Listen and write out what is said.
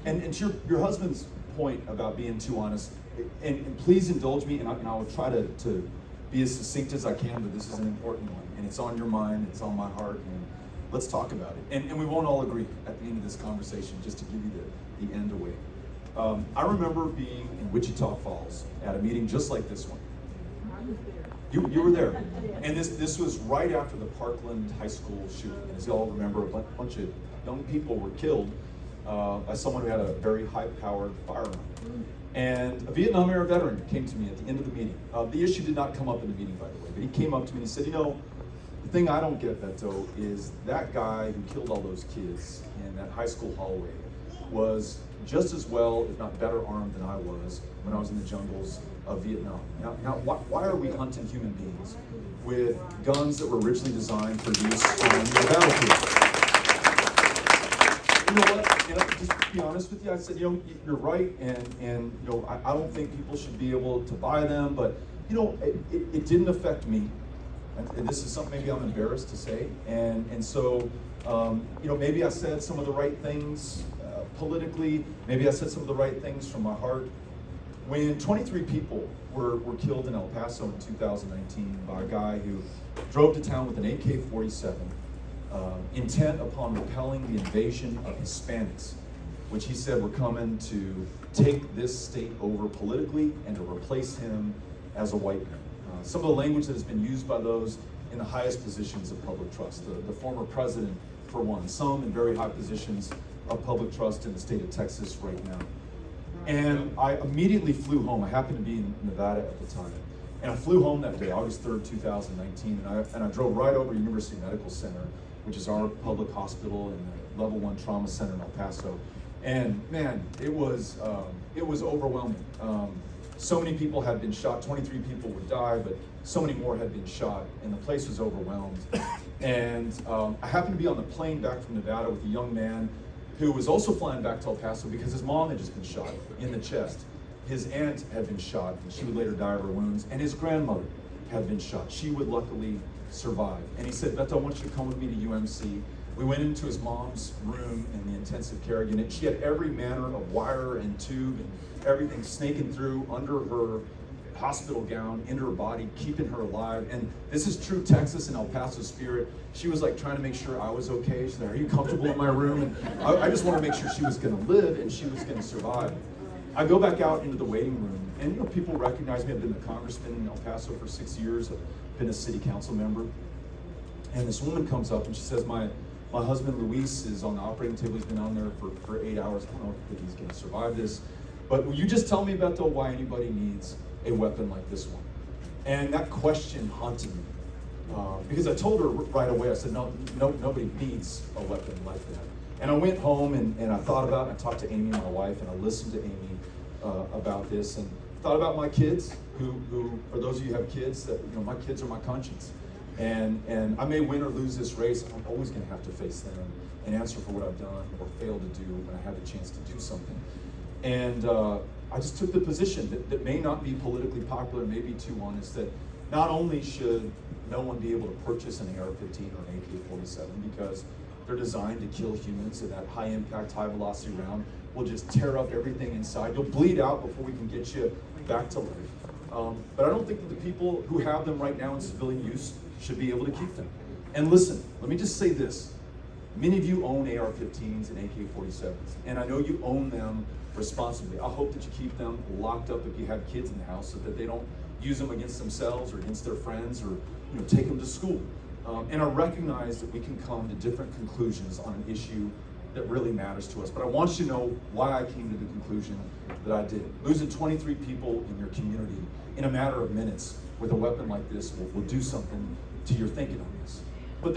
And to your husband's point about being too honest, and please indulge me, and I will try to be as succinct as I can, but this is an important one, and it's on your mind, it's on my heart, and let's talk about it. And we won't all agree at the end of this conversation, just to give you the end away. I remember being in Wichita Falls at a meeting just like this one. You were there. And this was right after the Parkland High School shooting. And as you all remember, a bunch of young people were killed by someone who had a very high-powered firearm. And a Vietnam-era veteran came to me at the end of the meeting. The issue did not come up in the meeting, by the way, but he came up to me and he said, the thing I don't get, Beto, is that guy who killed all those kids in that high school hallway was just as well, if not better armed than I was when I was in the jungles of Vietnam. Now why are we hunting human beings with guns that were originally designed for use on the battlefield? You know what? Just to be honest with you, I said, you're right, and I don't think people should be able to buy them, but it didn't affect me. And this is something maybe I'm embarrassed to say, and so maybe I said some of the right things politically, maybe I said some of the right things from my heart. When 23 people were killed in El Paso in 2019 by a guy who drove to town with an AK-47, intent upon repelling the invasion of Hispanics, which he said were coming to take this state over politically and to replace him as a white man. Some of the language that has been used by those in the highest positions of public trust, the former president for one, some in very high positions of public trust in the state of Texas right now. And I immediately flew home. I happened to be in Nevada at the time. And I flew home that day, August 3rd, 2019, and I drove right over to University Medical Center, which is our public hospital and the level 1 trauma center in El Paso. And man, it was overwhelming. So many people had been shot, 23 people would die, but so many more had been shot, and the place was overwhelmed. And I happened to be on the plane back from Nevada with a young man who was also flying back to El Paso because his mom had just been shot in the chest. His aunt had been shot, and she would later die of her wounds, and his grandmother had been shot. She would luckily survive. And he said, Beto, I want you to come with me to UMC. We went into his mom's room in the intensive care unit. She had every manner of wire and tube and everything snaking through under her hospital gown, into her body, keeping her alive. And this is true Texas and El Paso spirit. She was like trying to make sure I was okay. She said, are you comfortable in my room? And I just want to make sure she was going to live and she was going to survive. I go back out into the waiting room, and people recognize me. I've been a congressman in El Paso for 6 years. I've been a city council member. And this woman comes up and she says, my husband Luis is on the operating table. He's been on there for 8 hours. I don't know if he's going to survive this. But will you just tell me, Beto, why anybody needs a weapon like this one? And that question haunted me. Because I told her right away, I said, no, nobody needs a weapon like that. And I went home and I thought about it. I talked to Amy, my wife, and I listened to Amy about this, and thought about my kids, who for those of you who have kids, that my kids are my conscience. And I may win or lose this race. I'm always going to have to face them and answer for what I've done or failed to do when I have the chance to do something. And I just took the position that may not be politically popular, may be too honest, that not only should no one be able to purchase an AR-15 or an AK-47 because they're designed to kill humans, and that high-impact, high-velocity round will just tear up everything inside. You'll bleed out before we can get you back to life. But I don't think that the people who have them right now in civilian use should be able to keep them. And listen, let me just say this. Many of you own AR-15s and AK-47s, and I know you own them responsibly. I hope that you keep them locked up if you have kids in the house so that they don't use them against themselves or against their friends, or take them to school. And I recognize that we can come to different conclusions on an issue that really matters to us. But I want you to know why I came to the conclusion that I did. Losing 23 people in your community in a matter of minutes with a weapon like this will do something to your thinking on this.